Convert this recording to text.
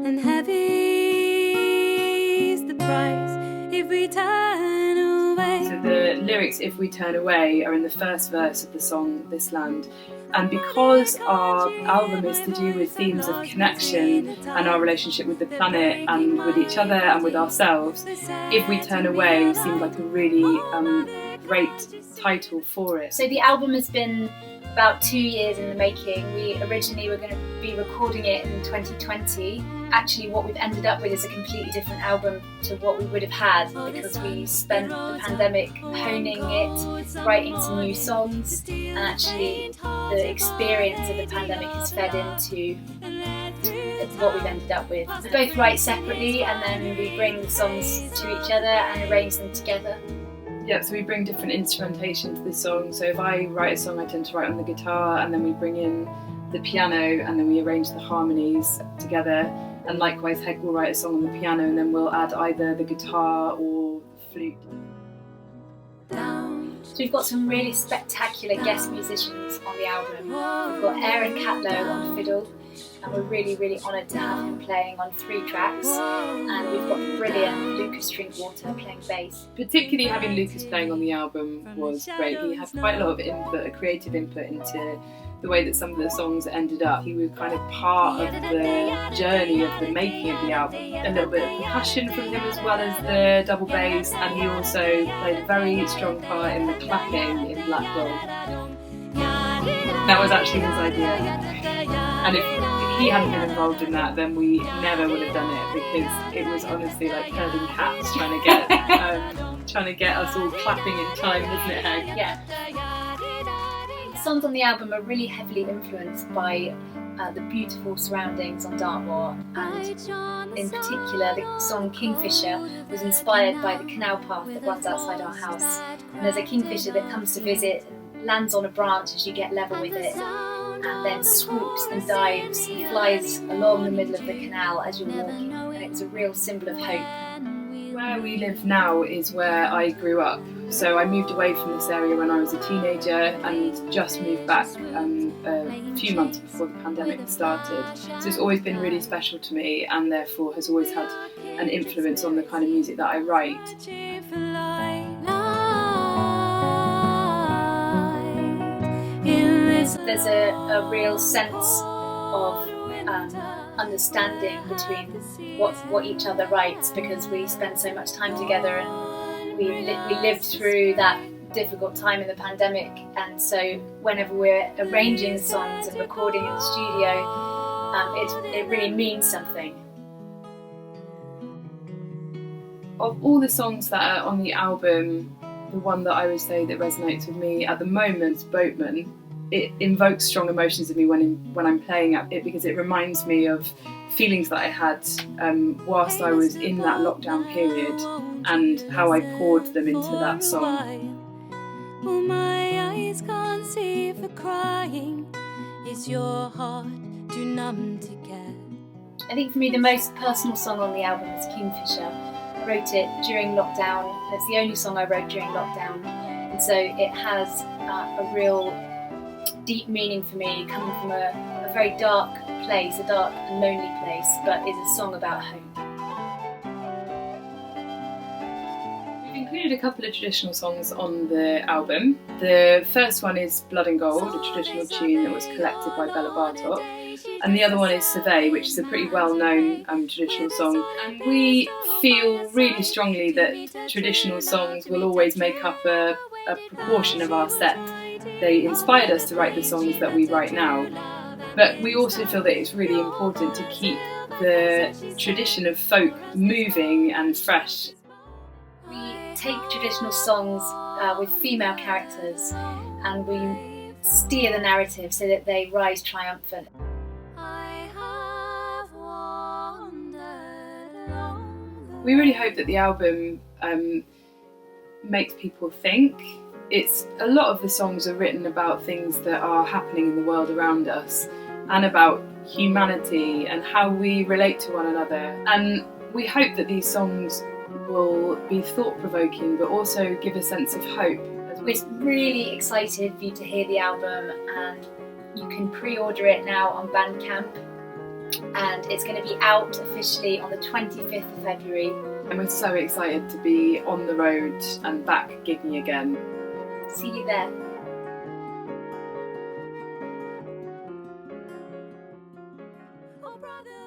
and heavy is the price if we turn away. So the lyrics, "If we turn away," are in the first verse of the song This Land. And because our album is to do with themes of connection and our relationship with the planet and with each other and with ourselves, "If We Turn Away" seemed like a really great title for it. So the album has been about 2 years in the making. We originally were going to be recording it in 2020. Actually, what we've ended up with is a completely different album to what we would have had, because we spent the pandemic honing it, writing some new songs, and actually the experience of the pandemic has fed into what we've ended up with. We both write separately and then we bring the songs to each other and arrange them together. Yeah, so we bring different instrumentation to the song. So if I write a song, I tend to write on the guitar, and then we bring in the piano, and then we arrange the harmonies together. And likewise, Heg will write a song on the piano, and then we'll add either the guitar or the flute. So we've got some really spectacular guest musicians on the album. We've got Catlow on fiddle, and we're really, really honoured to have him playing on 3 tracks. And we've got the brilliant Lukas Drinkwater playing bass. Particularly having Lukas playing on the album was great. He had quite a lot of input, a creative input into the way that some of the songs ended up. He was kind of part of the journey of the making of the album. A little bit of percussion from him as well as the double bass, and he also played a very strong part in the clapping in Blackroll. That was actually his idea. And if he hadn't been involved in that, then we never would have done it, because it was honestly like herding cats trying to get us all clapping in time, wasn't it, Heg? Yeah. The songs on the album are really heavily influenced by the beautiful surroundings on Dartmoor, and in particular the song Kingfisher was inspired by the canal path that runs outside our house. And there's a kingfisher that comes to visit and lands on a branch as you get level with it, and then swoops and dives and flies along the middle of the canal as you're walking, and it's a real symbol of hope. Where we live now is where I grew up. So I moved away from this area when I was a teenager and just moved back a few months before the pandemic started. So it's always been really special to me, and therefore has always had an influence on the kind of music that I write. There's a real sense of understanding between what each other writes, because we spend so much time together, and we lived through that difficult time in the pandemic, and so whenever we're arranging songs and recording in the studio, it really means something. Of all the songs that are on the album, the one that I would say that resonates with me at the moment is Boatman. It invokes strong emotions in me when I'm playing it, because it reminds me of feelings that I had whilst I was in that lockdown period, and how I poured them into that song. Well, my eyes can't see for crying. Is your heart too numb to get? I think for me the most personal song on the album is Kingfisher. I wrote it during lockdown. It's the only song I wrote during lockdown, and so it has a real deep meaning for me, coming from a very dark place, a dark and lonely place, but is a song about hope. We've included a couple of traditional songs on the album. The first one is Blood and Gold, a traditional tune that was collected by Bella Bartok, and the other one is Survey, which is a pretty well-known traditional song. And we feel really strongly that traditional songs will always make up a proportion of our set. They inspired us to write the songs that we write now, but we also feel that it's really important to keep the tradition of folk moving and fresh. We take traditional songs with female characters, and we steer the narrative so that they rise triumphant. We really hope that the album makes people think. A lot of the songs are written about things that are happening in the world around us, and about humanity and how we relate to one another. And we hope that these songs will be thought-provoking, but also give a sense of hope. We're really excited for you to hear the album, and you can pre-order it now on Bandcamp. and it's going to be out officially on the 25th of February. And we're so excited to be on the road and back gigging again. See you there. Oh, brother.